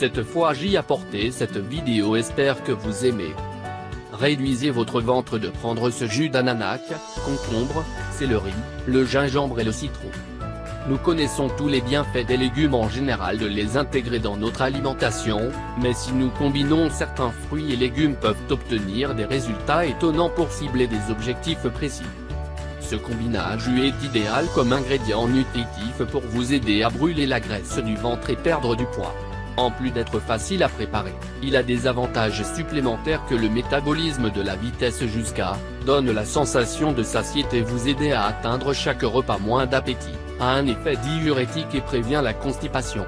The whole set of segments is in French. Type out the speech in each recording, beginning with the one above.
Cette fois j'y apporté cette vidéo, espère que vous aimez. Réduisez votre ventre de prendre ce jus d'ananas, concombre, céleri, le gingembre et le citron. Nous connaissons tous les bienfaits des légumes en général de les intégrer dans notre alimentation, mais si nous combinons certains fruits et légumes peuvent obtenir des résultats étonnants pour cibler des objectifs précis. Ce combinage est idéal comme ingrédient nutritif pour vous aider à brûler la graisse du ventre et perdre du poids. En plus d'être facile à préparer, il a des avantages supplémentaires que le métabolisme de la vitesse jusqu'à, donne la sensation de satiété, vous aider à atteindre chaque repas moins d'appétit, a un effet diurétique et prévient la constipation.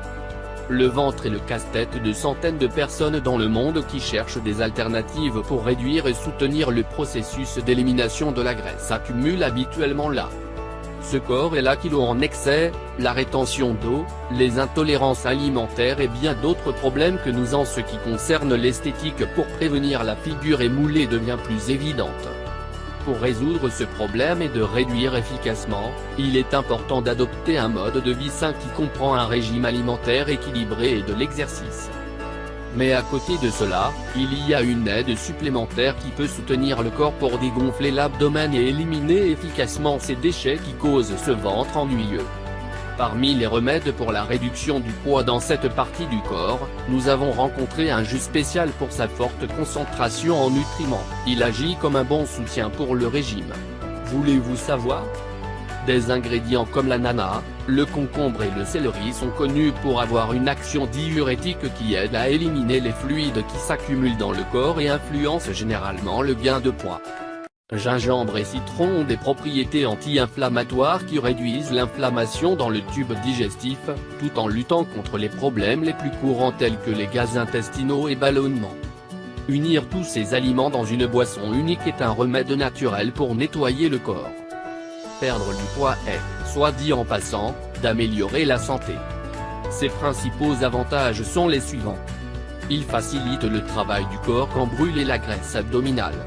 Le ventre est le casse-tête de centaines de personnes dans le monde qui cherchent des alternatives pour réduire et soutenir le processus d'élimination de la graisse accumule habituellement là. Ce corps est là kilos en excès, la rétention d'eau, les intolérances alimentaires et bien d'autres problèmes que nous en ce qui concerne l'esthétique. Pour prévenir la figure émoulée devient plus évidente. Pour résoudre ce problème et de réduire efficacement, il est important d'adopter un mode de vie sain qui comprend un régime alimentaire équilibré et de l'exercice. Mais à côté de cela, il y a une aide supplémentaire qui peut soutenir le corps pour dégonfler l'abdomen et éliminer efficacement ces déchets qui causent ce ventre ennuyeux. Parmi les remèdes pour la réduction du poids dans cette partie du corps, nous avons rencontré un jus spécial pour sa forte concentration en nutriments. Il agit comme un bon soutien pour le régime. Voulez-vous savoir ? Des ingrédients comme l'ananas, le concombre et le céleri sont connus pour avoir une action diurétique qui aide à éliminer les fluides qui s'accumulent dans le corps et influencent généralement le gain de poids. Gingembre et citron ont des propriétés anti-inflammatoires qui réduisent l'inflammation dans le tube digestif, tout en luttant contre les problèmes les plus courants tels que les gaz intestinaux et ballonnements. Unir tous ces aliments dans une boisson unique est un remède naturel pour nettoyer le corps. Perdre du poids est, soit dit en passant, d'améliorer la santé. Ses principaux avantages sont les suivants. Il facilite le travail du corps quand brûler la graisse abdominale.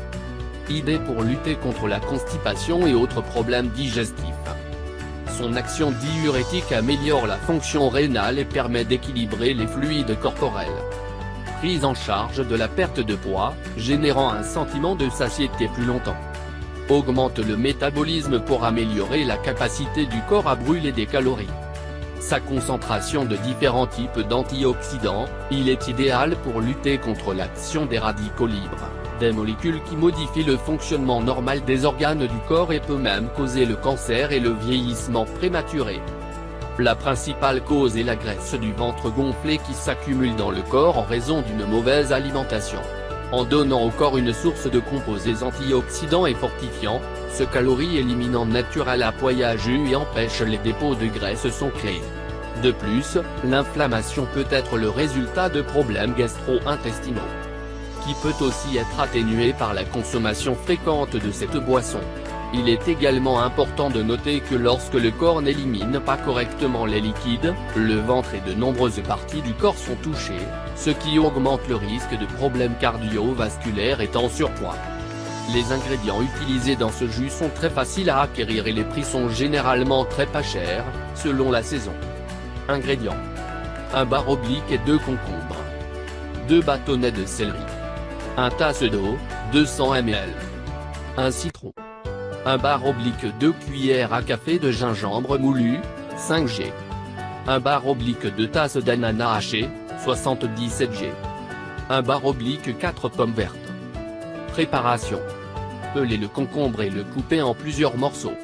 Idée pour lutter contre la constipation et autres problèmes digestifs. Son action diurétique améliore la fonction rénale et permet d'équilibrer les fluides corporels. Prise en charge de la perte de poids, générant un sentiment de satiété plus longtemps. Augmente le métabolisme pour améliorer la capacité du corps à brûler des calories. Sa concentration de différents types d'antioxydants, il est idéal pour lutter contre l'action des radicaux libres, des molécules qui modifient le fonctionnement normal des organes du corps et peut même causer le cancer et le vieillissement prématuré. La principale cause est la graisse du ventre gonflée qui s'accumule dans le corps en raison d'une mauvaise alimentation. En donnant au corps une source de composés antioxydants et fortifiants, ce calorie éliminant naturel appoyage et empêche les dépôts de graisse sont créés. De plus, l'inflammation peut être le résultat de problèmes gastro-intestinaux, qui peut aussi être atténué par la consommation fréquente de cette boisson. Il est également important de noter que lorsque le corps n'élimine pas correctement les liquides, le ventre et de nombreuses parties du corps sont touchées, ce qui augmente le risque de problèmes cardiovasculaires et en surpoids. Les ingrédients utilisés dans ce jus sont très faciles à acquérir et les prix sont généralement très pas chers, selon la saison. Ingrédients. 1 barre oblique et 2 concombres. 2 bâtonnets de céleri. 1 tasse d'eau, 200 ml. 1 citron. 1 barre oblique 2 cuillères à café de gingembre moulu, 5 g. 1 barre oblique 2 tasses d'ananas haché, 77 g. 1 barre oblique 4 pommes vertes. Préparation. Pelez le concombre et le couper en plusieurs morceaux.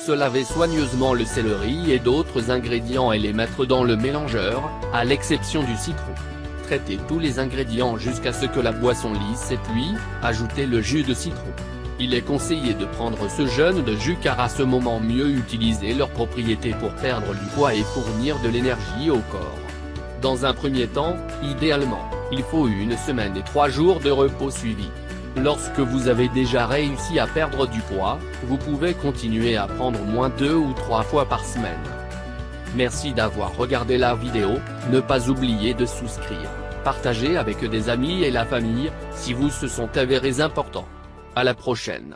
Se laver soigneusement le céleri et d'autres ingrédients et les mettre dans le mélangeur, à l'exception du citron. Traitez tous les ingrédients jusqu'à ce que la boisson lisse et puis, ajoutez le jus de citron. Il est conseillé de prendre ce genre de jus car à ce moment mieux utiliser leurs propriétés pour perdre du poids et fournir de l'énergie au corps. Dans un premier temps, idéalement, il faut 1 semaine et 3 jours de repos suivis. Lorsque vous avez déjà réussi à perdre du poids, vous pouvez continuer à prendre moins 2 ou 3 fois par semaine. Merci d'avoir regardé la vidéo, ne pas oublier de souscrire, partager avec des amis et la famille, si vous se sont avérés importants. À la prochaine.